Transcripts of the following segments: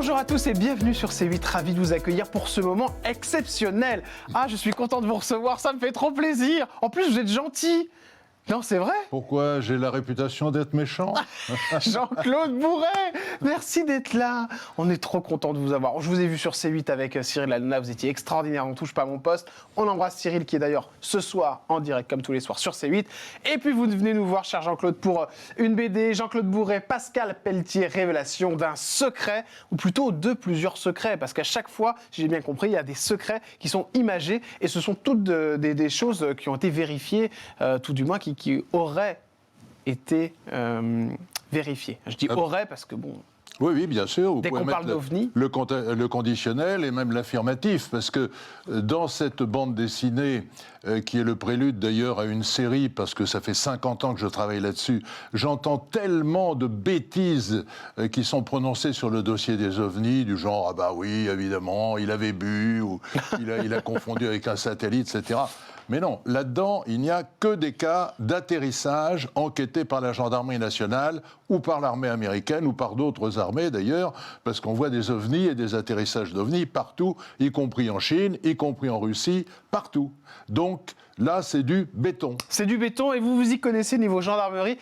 Bonjour à tous et bienvenue sur C8, ravi de vous accueillir pour ce moment exceptionnel. Ah, je suis content de vous recevoir, ça me fait trop plaisir. En plus, vous êtes gentil. Non, c'est vrai. Pourquoi j'ai la réputation d'être méchant? Jean-Claude Bourret, merci d'être là. On est trop content de vous avoir. Je vous ai vu sur C8 avec Cyril Hanouna, vous étiez extraordinaire, on touche pas à mon poste. On embrasse Cyril qui est d'ailleurs ce soir en direct comme tous les soirs sur C8. Et puis vous venez nous voir, cher Jean-Claude, pour une BD. Jean-Claude Bourret, Pascal Pelletier, révélation d'un secret, ou plutôt de plusieurs secrets, parce qu'à chaque fois, si j'ai bien compris, il y a des secrets qui sont imagés et ce sont toutes des choses qui ont été vérifiées, tout du moins qui auraient été vérifiées. Je dis aurait parce que bon... Oui, bien sûr. Vous dès pouvez qu'on parle d'OVNI... le conditionnel et même l'affirmatif, parce que dans cette bande dessinée, qui est le prélude d'ailleurs à une série, parce que ça fait 50 ans que je travaille là-dessus, j'entends tellement de bêtises qui sont prononcées sur le dossier des OVNI, du genre « Ah bah oui, évidemment, il avait bu » ou « il a confondu avec un satellite », etc. Mais non, là-dedans, il n'y a que des cas d'atterrissage enquêtés par la gendarmerie nationale ou par l'armée américaine ou par d'autres armées d'ailleurs, parce qu'on voit des ovnis et des atterrissages d'ovnis partout, y compris en Chine, y compris en Russie, partout. Donc là, c'est du béton. C'est du béton et vous vous y connaissez niveau gendarmerie.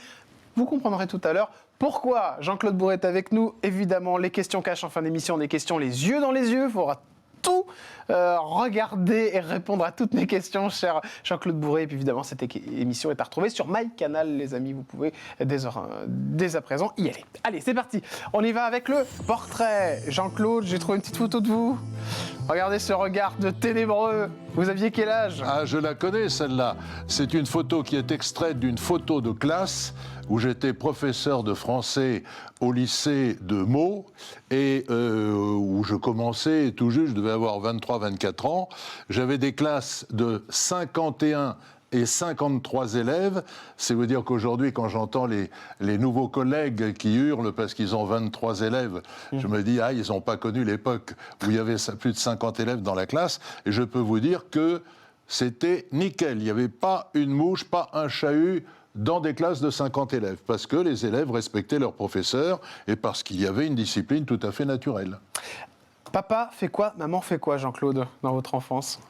Vous comprendrez tout à l'heure pourquoi Jean-Claude Bourret est avec nous. Évidemment, les questions cachent en fin d'émission, des questions les yeux dans les yeux. Il faudra tout regarder et répondre à toutes mes questions, cher Jean-Claude Bourret. Et puis évidemment, cette émission est à retrouver sur MyCanal, les amis. Vous pouvez dès à présent y aller. Allez, c'est parti. On y va avec le portrait. Jean-Claude, j'ai trouvé une petite photo de vous. Regardez ce regard de ténébreux. Vous aviez quel âge? Ah, je la connais, celle-là. C'est une photo qui est extraite d'une photo de classe où j'étais professeur de français au lycée de Meaux et où je commençais tout juste, je devais avoir 23-24 ans. J'avais des classes de 51 et 53 élèves. C'est vous dire qu'aujourd'hui, quand j'entends les nouveaux collègues qui hurlent parce qu'ils ont 23 élèves, je me dis, ah, ils n'ont pas connu l'époque où il y avait plus de 50 élèves dans la classe. Et je peux vous dire que c'était nickel. Il n'y avait pas une mouche, pas un chahut dans des classes de 50 élèves, parce que les élèves respectaient leurs professeurs et parce qu'il y avait une discipline tout à fait naturelle. Papa fait quoi, maman fait quoi, Jean-Claude, dans votre enfance?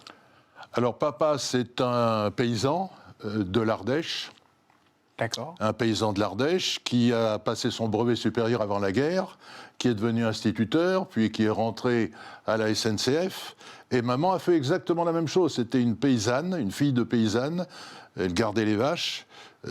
Alors, papa, c'est un paysan de l'Ardèche. D'accord. Un paysan de l'Ardèche qui a passé son brevet supérieur avant la guerre, qui est devenu instituteur, puis qui est rentré à la SNCF. Et maman a fait exactement la même chose. C'était une paysanne, une fille de paysanne. Elle gardait les vaches.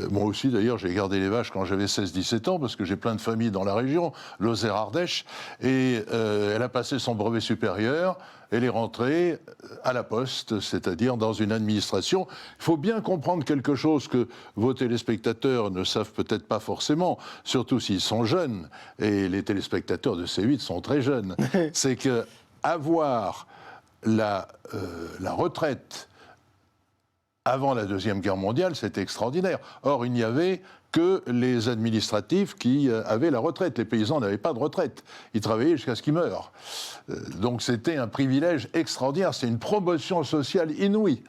Moi aussi, d'ailleurs, j'ai gardé les vaches quand j'avais 16-17 ans, parce que j'ai plein de familles dans la région, Lozère-Ardèche. Et elle a passé son brevet supérieur. Elle est rentrée à la poste, c'est-à-dire dans une administration. Il faut bien comprendre quelque chose que vos téléspectateurs ne savent peut-être pas forcément, surtout s'ils sont jeunes, et les téléspectateurs de C8 sont très jeunes. C'est qu'avoir la retraite avant la Deuxième Guerre mondiale, c'était extraordinaire. Or, il n'y avait que les administratifs qui avaient la retraite. Les paysans n'avaient pas de retraite. Ils travaillaient jusqu'à ce qu'ils meurent. Donc c'était un privilège extraordinaire. C'est une promotion sociale inouïe.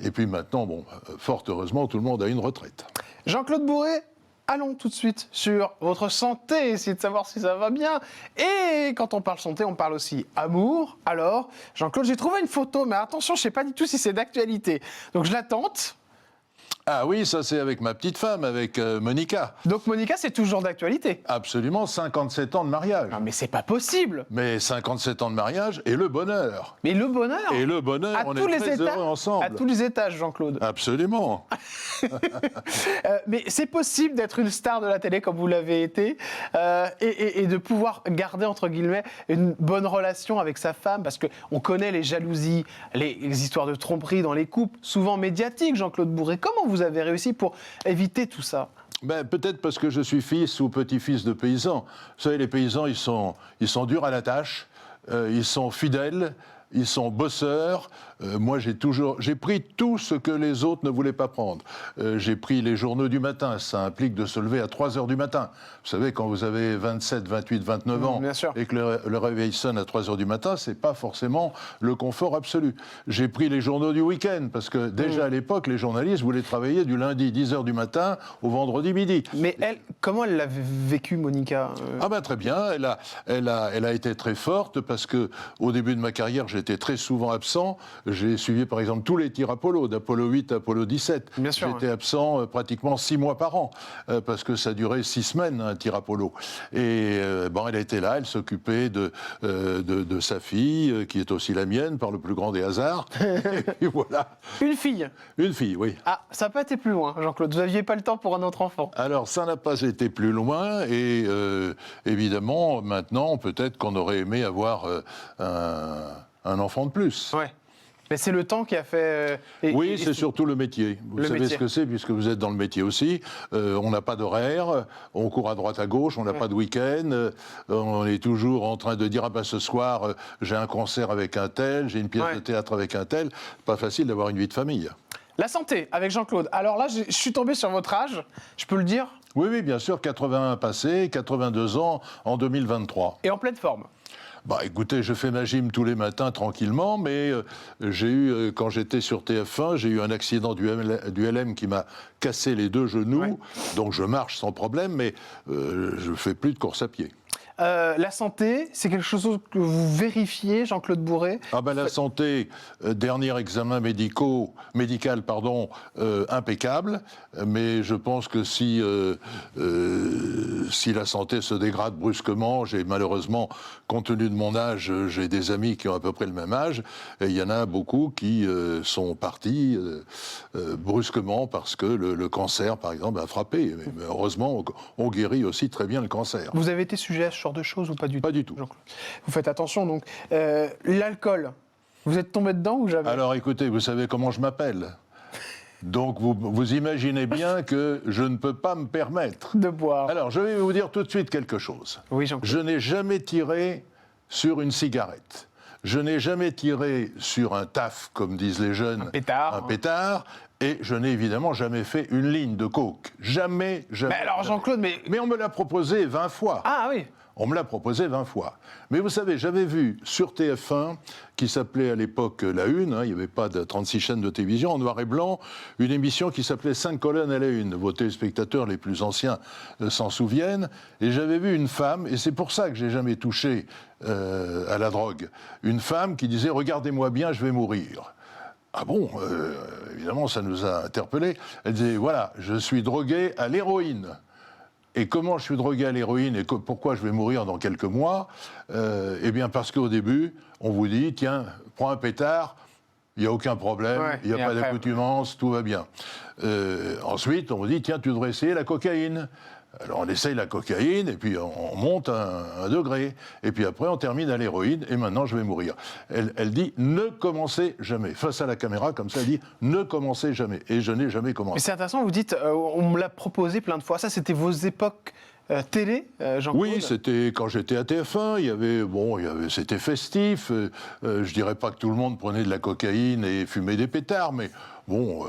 Et puis maintenant, bon, fort heureusement, tout le monde a une retraite. Jean-Claude Bourret, allons tout de suite sur votre santé, essayer de savoir si ça va bien. Et quand on parle santé, on parle aussi amour. Alors, Jean-Claude, j'ai trouvé une photo, mais attention, je ne sais pas du tout si c'est d'actualité. Donc je la tente. Ah oui, ça c'est avec ma petite femme, avec Monica. Donc Monica, c'est toujours d'actualité. Absolument, 57 ans de mariage. Non mais c'est pas possible. Mais 57 ans de mariage et le bonheur. Mais le bonheur. Et le bonheur, on est très heureux ensemble. À tous les étages, Jean-Claude. Absolument. Mais c'est possible d'être une star de la télé comme vous l'avez été et de pouvoir garder, entre guillemets, une bonne relation avec sa femme, parce qu'on connaît les jalousies, les histoires de tromperie dans les couples, souvent médiatiques, Jean-Claude Bourret. Comment vous avez réussi pour éviter tout ça? Ben, peut-être parce que je suis fils ou petit-fils de paysans. Vous savez, les paysans, ils sont durs à la tâche, ils sont fidèles, ils sont bosseurs, moi, j'ai pris tout ce que les autres ne voulaient pas prendre. J'ai pris les journaux du matin. Ça implique de se lever à 3 heures du matin. Vous savez, quand vous avez 27, 28, 29 ans et que le réveil sonne à 3 heures du matin, c'est pas forcément le confort absolu. J'ai pris les journaux du week-end parce que déjà à l'époque, les journalistes voulaient travailler du lundi 10 heures du matin au vendredi midi. Mais elle, comment elle l'a vécu, Monica Ah ben très bien, elle a été très forte parce que au début de ma carrière, j'étais très souvent absent. J'ai suivi par exemple tous les tirs Apollo, d'Apollo 8 à Apollo 17. Bien sûr, j'étais absent pratiquement 6 mois par an parce que ça durait 6 semaines un tir Apollo. Et elle était là, elle s'occupait de sa fille qui est aussi la mienne par le plus grand des hasards. Et puis voilà. Une fille. Une fille, oui. Ah, ça n'a pas été plus loin, Jean-Claude. Vous n'aviez pas le temps pour un autre enfant. Alors, ça n'a pas été plus loin, et évidemment, maintenant, peut-être qu'on aurait aimé avoir un enfant de plus. Ouais. Mais c'est le temps qui a fait... Oui, c'est surtout le métier. Vous savez ce que c'est, puisque vous êtes dans le métier aussi. On n'a pas d'horaire, on court à droite à gauche, on n'a pas de week-end. On est toujours en train de dire, ah ben ce soir, j'ai un concert avec un tel, j'ai une pièce de théâtre avec un tel. Pas facile d'avoir une vie de famille. La santé, avec Jean-Claude. Alors là, je suis tombé sur votre âge, je peux le dire? Oui, bien sûr, 81 passé, 82 ans en 2023. Et en pleine forme? Bah écoutez, je fais ma gym tous les matins tranquillement, mais j'ai eu, quand j'étais sur TF1, j'ai eu un accident du LM qui m'a cassé les 2 genoux, donc je marche sans problème, mais je fais plus de course à pied. La santé, c'est quelque chose que vous vérifiez, Jean-Claude Bourré? Ah ben la santé, dernier examen médical, impeccable, mais je pense que si la santé se dégrade brusquement, j'ai malheureusement, compte tenu de mon âge, j'ai des amis qui ont à peu près le même âge, et il y en a beaucoup qui sont partis brusquement parce que le cancer, par exemple, a frappé. Mais heureusement, on guérit aussi très bien le cancer. Vous avez été sujet à ce genre de choses ou pas du tout? Pas du tout. Vous faites attention, donc. L'alcool, vous êtes tombé dedans ou jamais? Alors écoutez, vous savez comment je m'appelle? Donc vous imaginez bien que je ne peux pas me permettre de boire. Alors je vais vous dire tout de suite quelque chose. Oui, Jean-Claude. Je n'ai jamais tiré sur une cigarette. Je n'ai jamais tiré sur un taf, comme disent les jeunes. Un pétard. Et je n'ai évidemment jamais fait une ligne de coke. Jamais. Mais alors Jean-Claude, mais on me l'a proposé 20 fois. Ah oui. On me l'a proposé 20 fois. Mais vous savez, j'avais vu sur TF1, qui s'appelait à l'époque La Une, il n'y avait pas de 36 chaînes de télévision, en noir et blanc, une émission qui s'appelait 5 colonnes à la Une. Vos téléspectateurs les plus anciens s'en souviennent. Et j'avais vu une femme, et c'est pour ça que j'ai jamais touché à la drogue, une femme qui disait « Regardez-moi bien, je vais mourir ». Ah bon, évidemment, ça nous a interpellés. Elle disait « Voilà, je suis drogué à l'héroïne ». Et comment je suis drogué à l'héroïne et pourquoi je vais mourir dans quelques mois? Eh bien parce qu'au début, on vous dit, tiens, prends un pétard, il n'y a aucun problème, il n'y a pas d'accoutumance, tout va bien. Ensuite, on vous dit, tiens, tu devrais essayer la cocaïne. Alors on essaye la cocaïne, et puis on monte un degré. Et puis après, on termine à l'héroïne, et maintenant, je vais mourir. Elle dit, ne commencez jamais. Face à la caméra, comme ça, elle dit, ne commencez jamais. Et je n'ai jamais commencé. Mais c'est intéressant, vous dites, on me l'a proposé plein de fois. Ça, c'était vos époques télé, Jean-Claude? Oui, c'était quand j'étais à TF1, c'était festif. Je dirais pas que tout le monde prenait de la cocaïne et fumait des pétards, mais bon,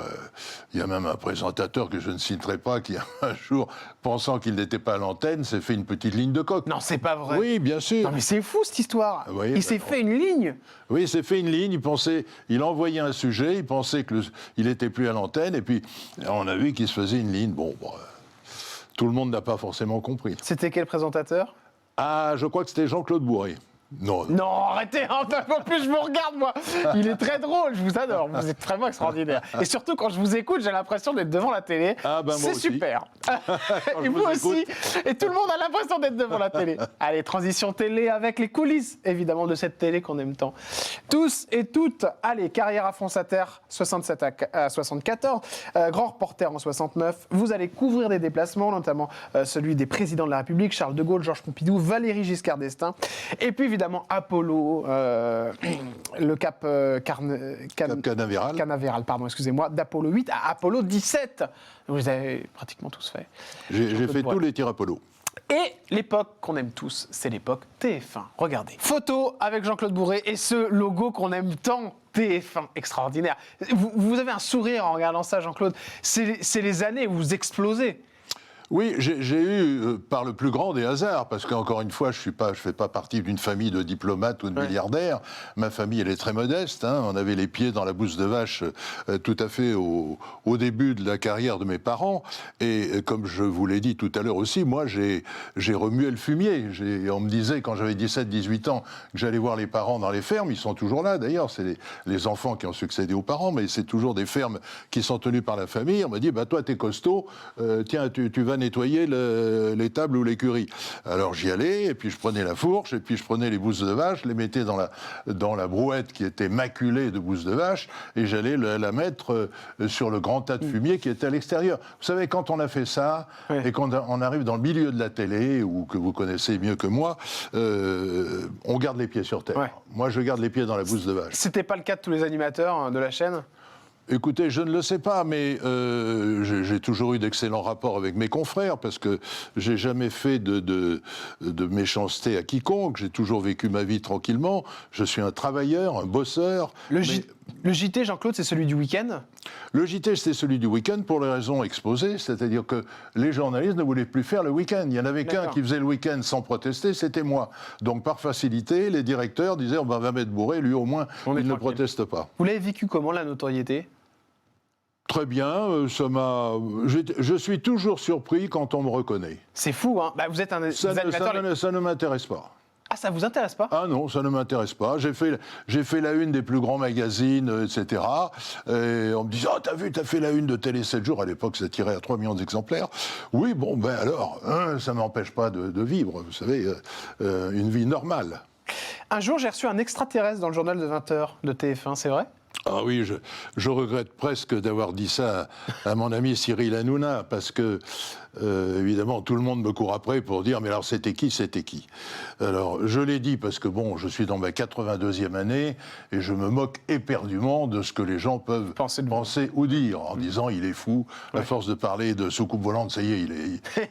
il y a même un présentateur que je ne citerai pas qui, un jour, pensant qu'il n'était pas à l'antenne, s'est fait une petite ligne de coke. Non, c'est pas vrai. Oui, bien sûr. Non, mais c'est fou, cette histoire. Oui, il s'est fait une ligne. Oui, il s'est fait une ligne. Il envoyait un sujet, il pensait qu'il n'était plus à l'antenne, et puis on a vu qu'il se faisait une ligne. Tout le monde n'a pas forcément compris. C'était quel présentateur? Ah, je crois que c'était Jean-Claude Bourré. Non, arrêtez, en plus je vous regarde, moi. Il est très drôle, je vous adore, vous êtes vraiment extraordinaire. Et surtout, quand je vous écoute, j'ai l'impression d'être devant la télé. Ah ben moi aussi. C'est super. Et vous aussi. Et tout le monde a l'impression d'être devant la télé. Allez, transition télé avec les coulisses, évidemment, de cette télé qu'on aime tant. Tous et toutes, allez, carrière à France Inter, 67 à 74, grand reporter en 69. Vous allez couvrir des déplacements, notamment celui des présidents de la République, Charles de Gaulle, Georges Pompidou, Valéry Giscard d'Estaing. Et puis, évidemment, Apollo, le cap Canaveral. Canaveral, pardon, excusez-moi, d'Apollo 8 à Apollo 17. Vous avez pratiquement tous fait. J'ai fait tous les tirs Apollo. Et l'époque qu'on aime tous, c'est l'époque TF1. Regardez. Photo avec Jean-Claude Bourré et ce logo qu'on aime tant. TF1 extraordinaire. Vous avez un sourire en regardant ça, Jean-Claude. C'est les années où vous explosez. Oui, j'ai eu, par le plus grand des hasards, parce qu'encore une fois, je fais pas partie d'une famille de diplomates ou de milliardaires. Ma famille, elle est très modeste. Hein. On avait les pieds dans la bouse de vache tout à fait au début de la carrière de mes parents. Et comme je vous l'ai dit tout à l'heure aussi, moi, j'ai remué le fumier. On me disait, quand j'avais 17-18 ans, que j'allais voir les parents dans les fermes. Ils sont toujours là, d'ailleurs. C'est les enfants qui ont succédé aux parents, mais c'est toujours des fermes qui sont tenues par la famille. On m'a dit, bah, toi, t'es costaud. Tiens, tu vas nettoyer les tables ou l'écurie. Alors j'y allais, et puis je prenais la fourche, et puis je prenais les bouses de vache, les mettais dans la brouette qui était maculée de bouses de vache, et j'allais la mettre sur le grand tas de fumier qui était à l'extérieur. Vous savez, quand on a fait ça, et qu'on arrive dans le milieu de la télé, ou que vous connaissez mieux que moi, on garde les pieds sur terre. Ouais. Moi, je garde les pieds dans la bouse de vache. C'était pas le cas de tous les animateurs de la chaîne ? Écoutez, je ne le sais pas, mais j'ai toujours eu d'excellents rapports avec mes confrères, parce que j'ai jamais fait de méchanceté à quiconque. J'ai toujours vécu ma vie tranquillement. Je suis un travailleur, un bosseur. Le JT, Jean-Claude, c'est celui du week-end ? Le JT, c'était celui du week-end pour les raisons exposées, c'est-à-dire que les journalistes ne voulaient plus faire le week-end. Il n'y en avait qu'un qui faisait le week-end sans protester, c'était moi. Donc par facilité, les directeurs disaient on va mettre bourré, lui au moins il ne proteste pas. Vous l'avez vécu comment, la notoriété ? Très bien, je suis toujours surpris quand on me reconnaît. C'est fou, hein ? Bah, vous êtes un animateur... Ça ne m'intéresse pas. Ah, ça vous intéresse pas ? Ah non, ça ne m'intéresse pas. J'ai fait la une des plus grands magazines, etc. Et on me disait, oh, t'as fait la une de Télé 7 jours. À l'époque, ça tirait à 3 millions d'exemplaires. Oui, bon, ben alors, ça ne m'empêche pas de vivre, vous savez, une vie normale. Un jour, j'ai reçu un extraterrestre dans le journal de 20h de TF1, c'est vrai ? Ah oui, je regrette presque d'avoir dit ça à mon ami Cyril Hanouna, parce que, évidemment, tout le monde me court après pour dire « mais alors c'était qui ?» Alors, je l'ai dit parce que, bon, je suis dans ma 82e année et je me moque éperdument de ce que les gens peuvent penser ou dire, en disant « il est fou, à force de parler de soucoupe volante, ça y est,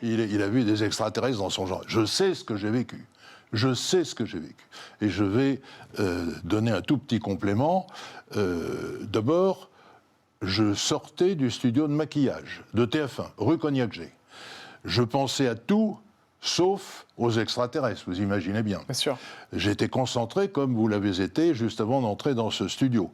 il a vu des extraterrestres dans son genre. » Je sais ce que j'ai vécu. Je sais ce que j'ai vécu. Et je vais donner un tout petit complément. D'abord, je sortais du studio de maquillage de TF1, rue Cognac-G. Je pensais à tout, sauf aux extraterrestres, vous imaginez bien. Bien sûr. J'étais concentré, comme vous l'avez été, juste avant d'entrer dans ce studio.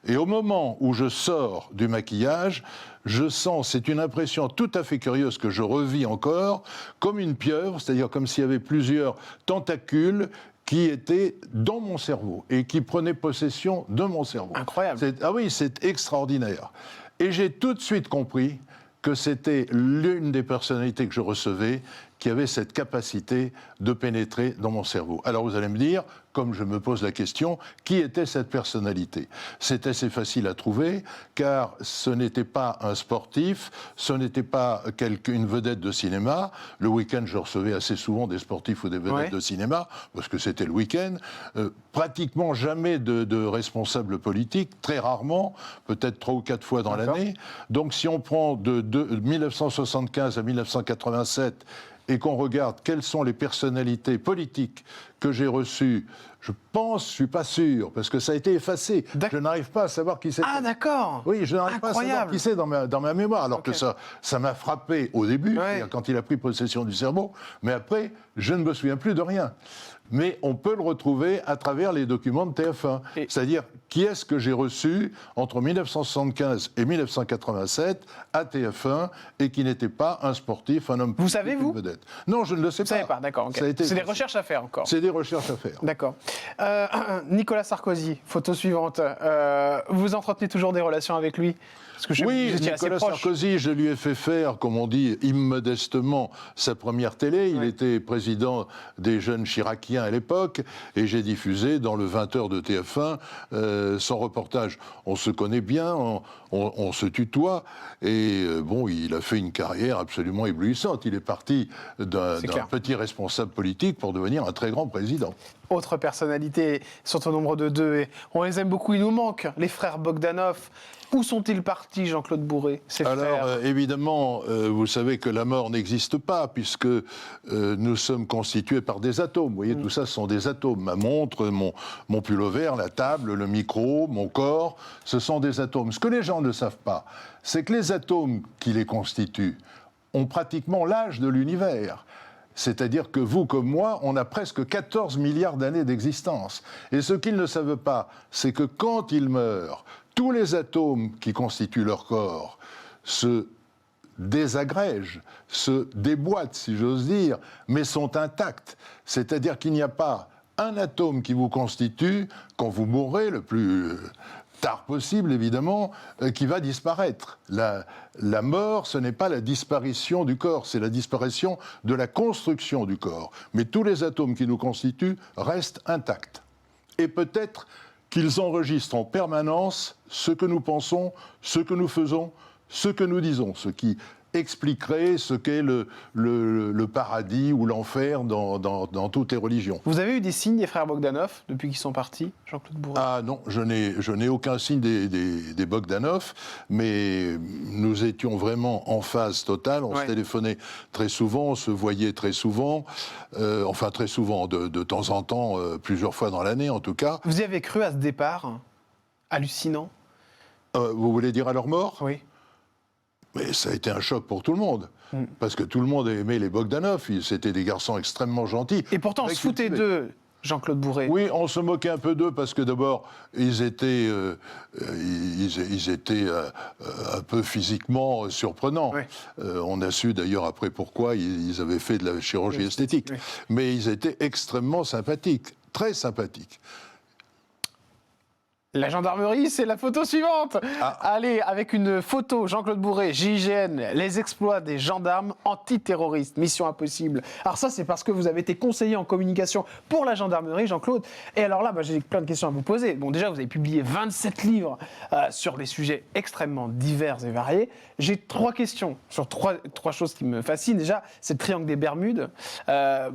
Et au moment où je sors du maquillage, je sens, c'est une impression tout à fait curieuse que je revis encore, comme une pieuvre, c'est-à-dire comme s'il y avait plusieurs tentacules qui étaient dans mon cerveau et qui prenaient possession de mon cerveau. Incroyable. Ah oui, c'est extraordinaire. Et j'ai tout de suite compris que c'était l'une des personnalités que je recevais qui avait cette capacité de pénétrer dans mon cerveau. Alors vous allez me dire, comme je me pose la question, qui était cette personnalité ? C'est assez facile à trouver, car ce n'était pas un sportif, ce n'était pas une vedette de cinéma. Le week-end, je recevais assez souvent des sportifs ou des vedettes de cinéma, parce que c'était le week-end. Pratiquement jamais de responsables politiques, très rarement, peut-être 3 ou 4 fois dans l'année. Donc si on prend de 1975 à 1987, et qu'on regarde quelles sont les personnalités politiques que j'ai reçues, je suis pas sûr, parce que ça a été effacé. Je n'arrive pas à savoir qui c'est. Ah, d'accord. Oui, je n'arrive pas à savoir qui c'est dans ma mémoire, alors que ça m'a frappé au début, quand il a pris possession du cerveau, mais après, je ne me souviens plus de rien. Mais on peut le retrouver à travers les documents de TF1. C'est-à-dire, qui est-ce que j'ai reçu entre 1975 et 1987 à TF1 et qui n'était pas un sportif, un homme politique, vous savez, vous ? Vedette. Non, je ne le sais pas. Vous ne savez pas, d'accord. Okay. C'est des recherches à faire encore. C'est des recherches à faire. D'accord. Nicolas Sarkozy, photo suivante. Vous entretenez toujours des relations avec lui ? Oui, Nicolas Sarkozy, je lui ai fait faire, comme on dit, immodestement, sa première télé. Il était président des jeunes Chiraciens à l'époque, et j'ai diffusé dans le 20h de TF1 son reportage. On se connaît bien, on se tutoie, et bon, il a fait une carrière absolument éblouissante. Il est parti d'un petit responsable politique pour devenir un très grand président. Autre personnalité, sont au nombre de 2, et on les aime beaucoup, il nous manque, les frères Bogdanov. Où sont-ils partis, Jean-Claude Bourré, ses frères? Alors, évidemment, vous savez que la mort n'existe pas, puisque nous sommes constitués par des atomes. Vous voyez, tout ça, ce sont des atomes. Ma montre, mon pullover, la table, le micro, mon corps, ce sont des atomes. Ce que les gens ne savent pas, c'est que les atomes qui les constituent ont pratiquement l'âge de l'univers. C'est-à-dire que vous comme moi, on a presque 14 milliards d'années d'existence. Et ce qu'ils ne savent pas, c'est que quand ils meurent, tous les atomes qui constituent leur corps se désagrègent, se déboîtent, si j'ose dire, mais sont intacts. C'est-à-dire qu'il n'y a pas un atome qui vous constitue, quand vous mourrez, le plus tard possible, évidemment, qui va disparaître. La mort, ce n'est pas la disparition du corps, c'est la disparition de la construction du corps. Mais tous les atomes qui nous constituent restent intacts. Et peut-être qu'ils enregistrent en permanence ce que nous pensons, ce que nous faisons, ce que nous disons, ce qui expliquerait ce qu'est le paradis ou l'enfer dans toutes les religions. Vous avez eu des signes des frères Bogdanov depuis qu'ils sont partis, Jean-Claude Bourré? Ah non, je n'ai aucun signe des Bogdanov, mais nous étions vraiment en phase totale. On se téléphonait très souvent, on se voyait très souvent, enfin très souvent, de temps en temps, plusieurs fois dans l'année en tout cas. Vous y avez cru à ce départ hallucinant? Vous voulez dire à leur mort? Oui. Mais ça a été un choc pour tout le monde, parce que tout le monde aimait les Bogdanov, c'était des garçons extrêmement gentils. Et pourtant, on se foutait d'eux, Jean-Claude Bourré. Oui, on se moquait un peu d'eux, parce que d'abord, ils étaient un peu physiquement surprenants. Oui. On a su d'ailleurs après pourquoi ils avaient fait de la chirurgie esthétique. Oui. Mais ils étaient extrêmement sympathiques, très sympathiques. La gendarmerie, c'est la photo suivante. Allez, avec une photo, Jean-Claude Bourré, GIGN, les exploits des gendarmes antiterroristes, mission impossible. Alors ça, c'est parce que vous avez été conseiller en communication pour la gendarmerie, Jean-Claude. Et alors là, j'ai plein de questions à vous poser. Bon, déjà, vous avez publié 27 livres sur des sujets extrêmement divers et variés. J'ai 3 questions sur trois choses qui me fascinent. Déjà, c'est le triangle des Bermudes.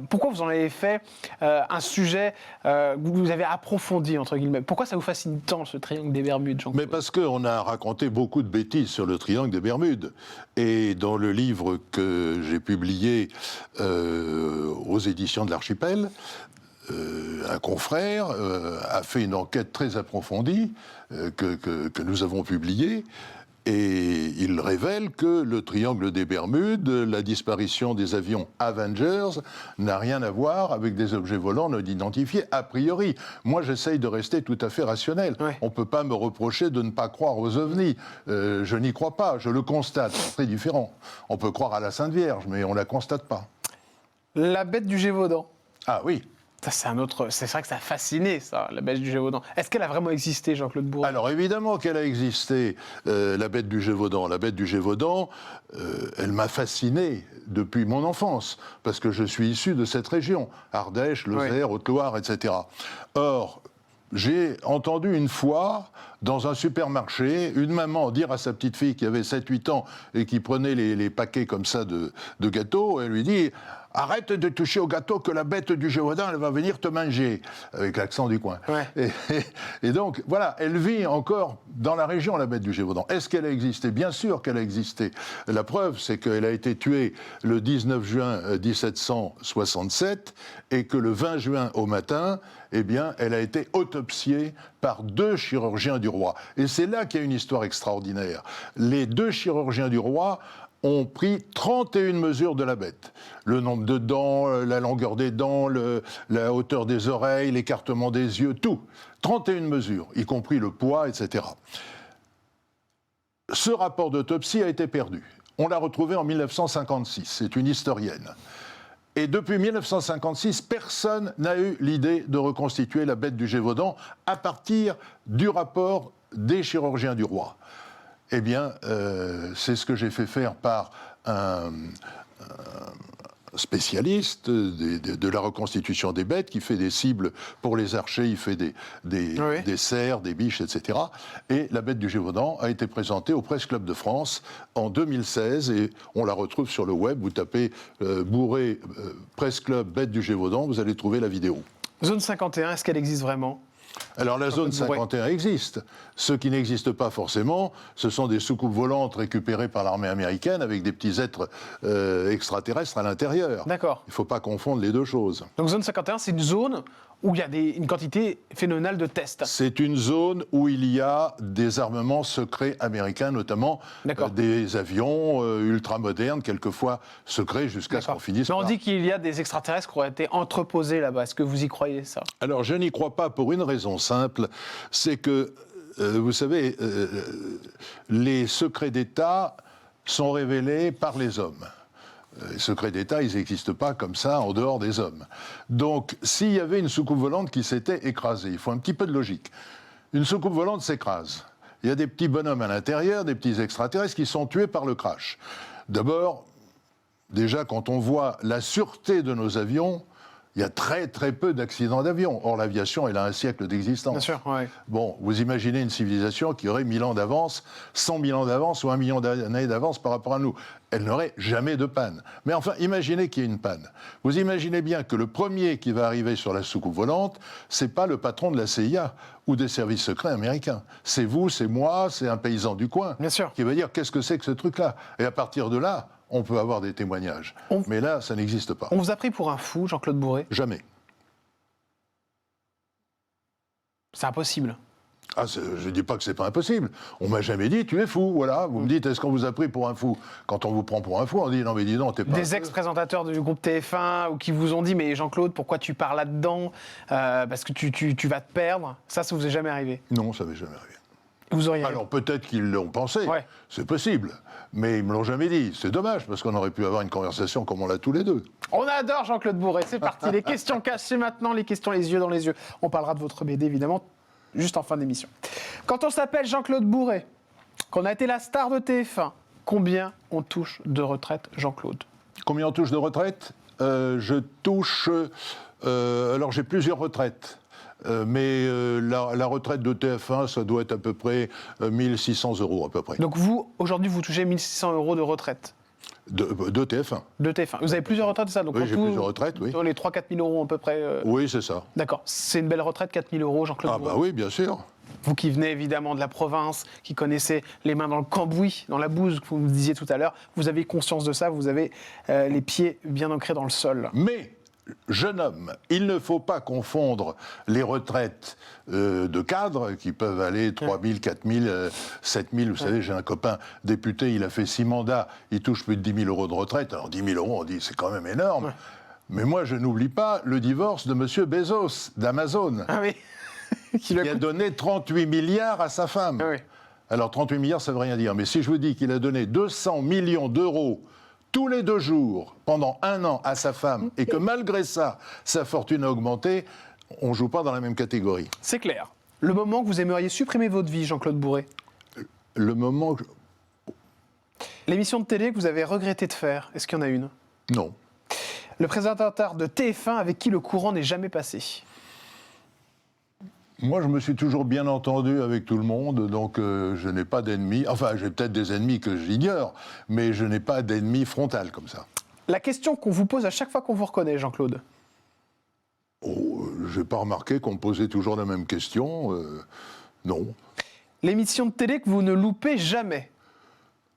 Pourquoi vous en avez fait un sujet que vous avez approfondi, entre guillemets? Pourquoi ça vous fascine tant, ce triangle des Bermudes, Jean-Claude? Mais parce qu'on a raconté beaucoup de bêtises sur le triangle des Bermudes. Et dans le livre que j'ai publié aux éditions de l'Archipel, un confrère a fait une enquête très approfondie que nous avons publiée. Et il révèle que le triangle des Bermudes, la disparition des avions Avengers, n'a rien à voir avec des objets volants non identifiés, a priori. Moi, j'essaye de rester tout à fait rationnel. Ouais. On ne peut pas me reprocher de ne pas croire aux ovnis. Je n'y crois pas, je le constate. C'est très différent. On peut croire à la Sainte Vierge, mais on ne la constate pas. La bête du Gévaudan. Ah oui. Ça, c'est vrai que ça a fasciné, ça, la bête du Gévaudan. Est-ce qu'elle a vraiment existé, Jean-Claude Bourré? Alors évidemment qu'elle a existé, la bête du Gévaudan. La bête du Gévaudan, elle m'a fasciné depuis mon enfance, parce que je suis issu de cette région, Ardèche, Lozère, Haute-Loire, etc. Or, j'ai entendu une fois, dans un supermarché, une maman dire à sa petite fille qui avait 7-8 ans et qui prenait les paquets comme ça de gâteaux, elle lui dit « Arrête de toucher au gâteau que la bête du Gévaudan, elle va venir te manger », avec l'accent du coin. Ouais. Et donc, voilà, elle vit encore dans la région, la bête du Gévaudan. Est-ce qu'elle a existé? Bien sûr qu'elle a existé. La preuve, c'est qu'elle a été tuée le 19 juin 1767 et que le 20 juin au matin, eh bien, elle a été autopsiée par 2 chirurgiens du roi. Et c'est là qu'il y a une histoire extraordinaire. Les 2 chirurgiens du roi ont pris 31 mesures de la bête. Le nombre de dents, la longueur des dents, la hauteur des oreilles, l'écartement des yeux, tout. 31 mesures, y compris le poids, etc. Ce rapport d'autopsie a été perdu. On l'a retrouvé en 1956, c'est une historienne. Et depuis 1956, personne n'a eu l'idée de reconstituer la bête du Gévaudan à partir du rapport des chirurgiens du roi. Eh bien, c'est ce que j'ai fait faire par un spécialiste de la reconstitution des bêtes, qui fait des cibles pour les archers, il fait des cerfs, des biches, etc. Et la bête du Gévaudan a été présentée au Presse Club de France en 2016, et on la retrouve sur le web. Vous tapez Bourré, Presse Club, bête du Gévaudan, vous allez trouver la vidéo. Zone 51, est-ce qu'elle existe vraiment? Alors la zone 51 existe. Ce qui n'existe pas forcément, ce sont des soucoupes volantes récupérées par l'armée américaine avec des petits êtres extraterrestres à l'intérieur. D'accord. Il ne faut pas confondre les deux choses. Donc zone 51, c'est une zone où il y a une quantité phénoménale de tests. C'est une zone où il y a des armements secrets américains, notamment des avions ultramodernes, quelquefois secrets, jusqu'à ce qu'on finisse Mais on par... dit qu'il y a des extraterrestres qui auraient été entreposés là-bas. Est-ce que vous y croyez, ça? Alors, je n'y crois pas pour une raison simple, c'est que, vous savez, les secrets d'État sont révélés par les hommes. Les secrets d'État, ils n'existent pas comme ça en dehors des hommes. Donc, s'il y avait une soucoupe volante qui s'était écrasée, il faut un petit peu de logique. Une soucoupe volante s'écrase. Il y a des petits bonhommes à l'intérieur, des petits extraterrestres qui sont tués par le crash. D'abord, déjà, quand on voit la sûreté de nos avions, il y a très très peu d'accidents d'avion. Or, l'aviation, elle a un siècle d'existence. Bien sûr, oui. Bon, vous imaginez une civilisation qui aurait 1000 ans d'avance, 100 000 ans d'avance ou 1 million d'années d'avance par rapport à nous. Elle n'aurait jamais de panne. Mais enfin, imaginez qu'il y ait une panne. Vous imaginez bien que le premier qui va arriver sur la soucoupe volante, c'est pas le patron de la CIA ou des services secrets américains. C'est vous, c'est moi, c'est un paysan du coin. Bien sûr. Qui va dire qu'est-ce que c'est que ce truc-là. Et à partir de là, on peut avoir des témoignages. Mais là, ça n'existe pas. On vous a pris pour un fou, Jean-Claude Bourré? Jamais. C'est impossible. Ah, je ne dis pas que c'est pas impossible. On m'a jamais dit, tu es fou, voilà. Vous me dites, est-ce qu'on vous a pris pour un fou? Quand on vous prend pour un fou, on dit, non mais dis donc, t'es pas... Des ex-présentateurs du groupe TF1 ou qui vous ont dit, mais Jean-Claude, pourquoi tu pars là-dedans? Parce que tu vas te perdre. Ça vous est jamais arrivé? Non, ça m'est jamais arrivé. Vous auriez... Alors peut-être qu'ils l'ont pensé, ouais. C'est possible. Mais ils me l'ont jamais dit. C'est dommage, parce qu'on aurait pu avoir une conversation comme on l'a tous les deux. On adore Jean-Claude Bourré, c'est parti. Les questions cachées maintenant, les questions les yeux dans les yeux. On parlera de votre BD, évidemment, juste en fin d'émission. Quand on s'appelle Jean-Claude Bourré, qu'on a été la star de TF1, combien on touche de retraite, Jean-Claude? Combien on touche de retraite? Je touche... alors j'ai plusieurs retraites. Mais la retraite de TF1, ça doit être à peu près 1600 € à peu près. Donc vous, aujourd'hui, vous touchez 1600 € de retraite? De TF1. De TF1. Vous avez plusieurs retraites, c'est ça? Donc oui, j'ai plusieurs retraites, oui. Sur les 3 4 000 € à peu près Oui, c'est ça. D'accord. C'est une belle retraite, 4 000 €, Jean-Claude Ah Bourré. bah oui, bien sûr. Vous qui venez évidemment de la province, qui connaissez les mains dans le cambouis, dans la bouse, que vous me disiez tout à l'heure, vous avez conscience de ça, vous avez les pieds bien ancrés dans le sol. Mais... jeune homme, il ne faut pas confondre les retraites de cadres qui peuvent aller 3 000, 4 000, 7 000. Vous savez, j'ai un copain député, il a fait 6 mandats, il touche plus de 10 000 € de retraite. Alors 10 000 €, on dit c'est quand même énorme. Ouais. Mais moi, je n'oublie pas le divorce de M. Bezos, d'Amazon, ah oui. qui a donné 38 milliards à sa femme. Ah oui. Alors 38 milliards, ça ne veut rien dire. Mais si je vous dis qu'il a donné 200 millions d'euros tous les 2 jours, pendant 1 an, à sa femme, et que malgré ça, sa fortune a augmenté, on ne joue pas dans la même catégorie. C'est clair. Le moment que vous aimeriez supprimer votre vie, Jean-Claude Bourré? Le moment que... L'émission de télé que vous avez regretté de faire, est-ce qu'il y en a une? Non. Le présentateur de TF1 avec qui le courant n'est jamais passé? Moi, je me suis toujours bien entendu avec tout le monde, donc je n'ai pas d'ennemis. Enfin, j'ai peut-être des ennemis que j'ignore, mais je n'ai pas d'ennemis frontal comme ça. La question qu'on vous pose à chaque fois qu'on vous reconnaît, Jean-Claude? Oh, je n'ai pas remarqué qu'on me posait toujours la même question. Non. L'émission de télé que vous ne loupez jamais?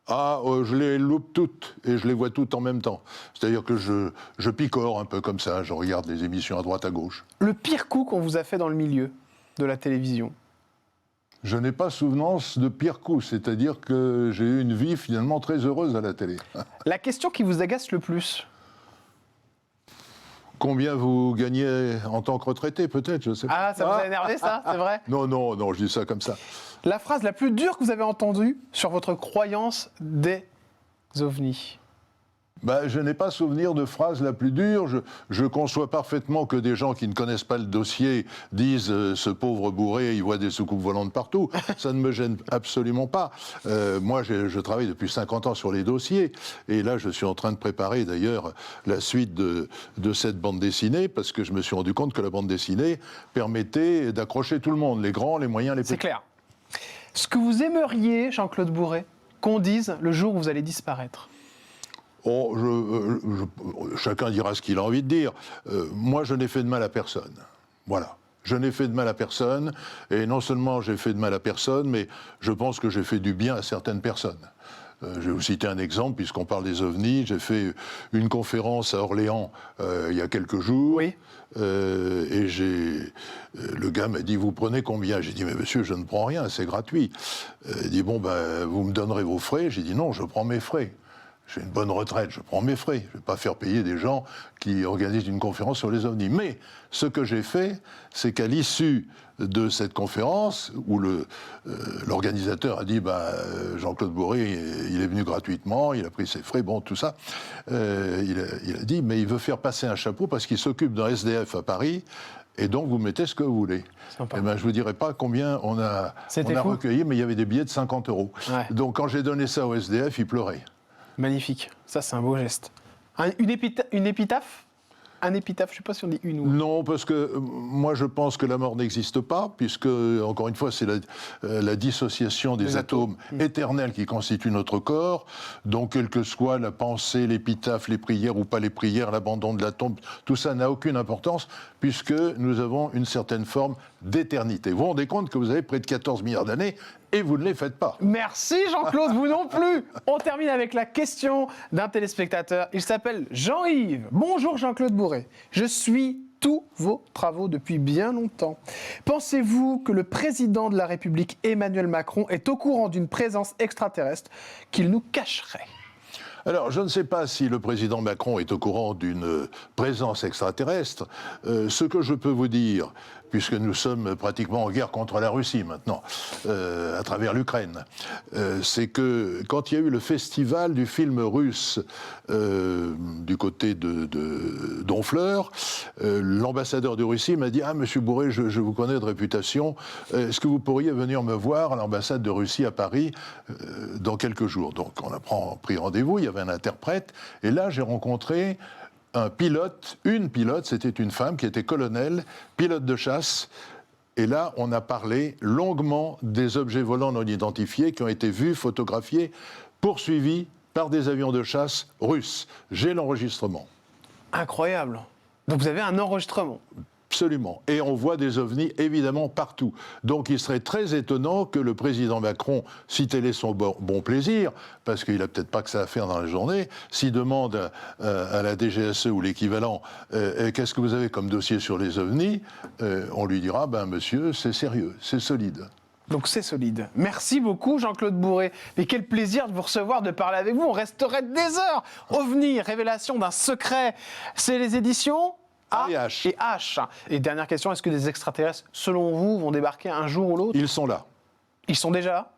Ah, je les loupe toutes, et je les vois toutes en même temps. C'est-à-dire que je picore un peu comme ça, je regarde les émissions à droite, à gauche. Le pire coup qu'on vous a fait dans le milieu de la télévision? Je n'ai pas souvenance de pire coup, c'est-à-dire que j'ai eu une vie finalement très heureuse à la télé. La question qui vous agace le plus? Combien vous gagnez en tant que retraité, peut-être, je sais pas. Ah, ça vous a énervé, ça, c'est vrai? Non, je dis ça comme ça. La phrase la plus dure que vous avez entendue sur votre croyance des ovnis? Ben, je n'ai pas souvenir de phrase la plus dure. Je conçois parfaitement que des gens qui ne connaissent pas le dossier disent ce pauvre bourré, il voit des soucoupes volantes partout. Ça ne me gêne absolument pas. Moi, je travaille depuis 50 ans sur les dossiers. Et là, je suis en train de préparer d'ailleurs la suite de cette bande dessinée, parce que je me suis rendu compte que la bande dessinée permettait d'accrocher tout le monde, les grands, les moyens, les petits. C'est clair. Ce que vous aimeriez, Jean-Claude Bourré, qu'on dise le jour où vous allez disparaître? Oh, chacun dira ce qu'il a envie de dire. Moi, je n'ai fait de mal à personne. Voilà. Je n'ai fait de mal à personne, et non seulement j'ai fait de mal à personne, mais je pense que j'ai fait du bien à certaines personnes. Je vais vous citer un exemple, puisqu'on parle des ovnis. J'ai fait une conférence à Orléans il y a quelques jours. Oui. Et le gars m'a dit, vous prenez combien? J'ai dit, mais monsieur, je ne prends rien, c'est gratuit. Il dit, bon, ben, vous me donnerez vos frais? J'ai dit, non, je prends mes frais. J'ai une bonne retraite, je prends mes frais. Je ne vais pas faire payer des gens qui organisent une conférence sur les ovnis. Mais ce que j'ai fait, c'est qu'à l'issue de cette conférence, où l'organisateur a dit Jean-Claude Bourré, il est venu gratuitement, il a pris ses frais, bon, tout ça, il a dit, mais il veut faire passer un chapeau parce qu'il s'occupe d'un SDF à Paris, et donc vous mettez ce que vous voulez. Eh ben, je ne vous dirai pas combien on a recueilli, mais il y avait des billets de 50 €. Ouais. Donc quand j'ai donné ça au SDF, il pleurait. Magnifique, ça c'est un beau geste. Une épitaphe? Un épitaphe, je ne sais pas si on dit une ou... Non, parce que moi je pense que la mort n'existe pas, puisque, encore une fois, c'est la dissociation des atomes éternels qui constituent notre corps. Donc, quelle que soit la pensée, l'épitaphe, les prières ou pas les prières, l'abandon de l'atome, tout ça n'a aucune importance, puisque nous avons une certaine forme d'éternité. Vous vous rendez compte que vous avez près de 14 milliards d'années et vous ne les faites pas. Merci Jean-Claude, vous non plus. On termine avec la question d'un téléspectateur. Il s'appelle Jean-Yves. Bonjour Jean-Claude Bourré. Je suis tous vos travaux depuis bien longtemps. Pensez-vous que le président de la République, Emmanuel Macron, est au courant d'une présence extraterrestre qu'il nous cacherait ? Alors, je ne sais pas si le président Macron est au courant d'une présence extraterrestre. Ce que je peux vous dire, puisque nous sommes pratiquement en guerre contre la Russie maintenant, à travers l'Ukraine, c'est que quand il y a eu le festival du film russe du côté de Donfleur, l'ambassadeur de Russie m'a dit « Ah, monsieur Bourré, je vous connais de réputation, est-ce que vous pourriez venir me voir à l'ambassade de Russie à Paris dans quelques jours ?» Donc on a pris rendez-vous, il y avait un interprète, et là j'ai rencontré une pilote, c'était une femme qui était colonel, pilote de chasse. Et là, on a parlé longuement des objets volants non identifiés qui ont été vus, photographiés, poursuivis par des avions de chasse russes. J'ai l'enregistrement. Incroyable. Donc vous avez un enregistrement? Absolument. Et on voit des ovnis, évidemment, partout. Donc il serait très étonnant que le président Macron, si tel est son bon plaisir, parce qu'il n'a peut-être pas que ça à faire dans la journée, s'il demande à la DGSE ou l'équivalent qu'est-ce que vous avez comme dossier sur les ovnis, on lui dira, monsieur, c'est sérieux, c'est solide. Donc c'est solide. Merci beaucoup Jean-Claude Bourré. Mais quel plaisir de vous recevoir, de parler avec vous. On resterait des heures. OVNI, révélation d'un secret. C'est les éditions A et H. Et dernière question, est-ce que des extraterrestres, selon vous, vont débarquer un jour ou l'autre? Ils sont là. Ils sont déjà là?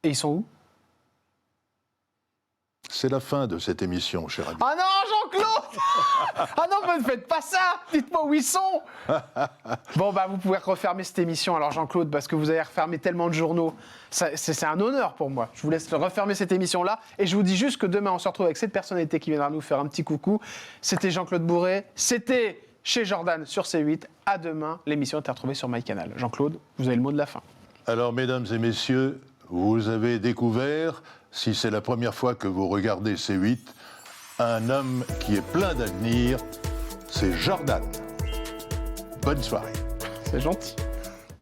Et ils sont où? C'est la fin de cette émission, cher ami. Ah non, Jean-Claude! Ah non, mais ne faites pas ça! Dites-moi où ils sont! Bon, vous pouvez refermer cette émission, alors Jean-Claude, parce que vous avez refermé tellement de journaux. C'est un honneur pour moi. Je vous laisse refermer cette émission-là. Et je vous dis juste que demain, on se retrouve avec cette personnalité qui viendra nous faire un petit coucou. C'était Jean-Claude Bourré. C'était chez Jordan sur C8. À demain. L'émission est retrouvée sur MyCanal. Jean-Claude, vous avez le mot de la fin. Alors, mesdames et messieurs, vous avez découvert, si c'est la première fois que vous regardez C8, un homme qui est plein d'avenir, c'est Jordan. Bonne soirée. C'est gentil.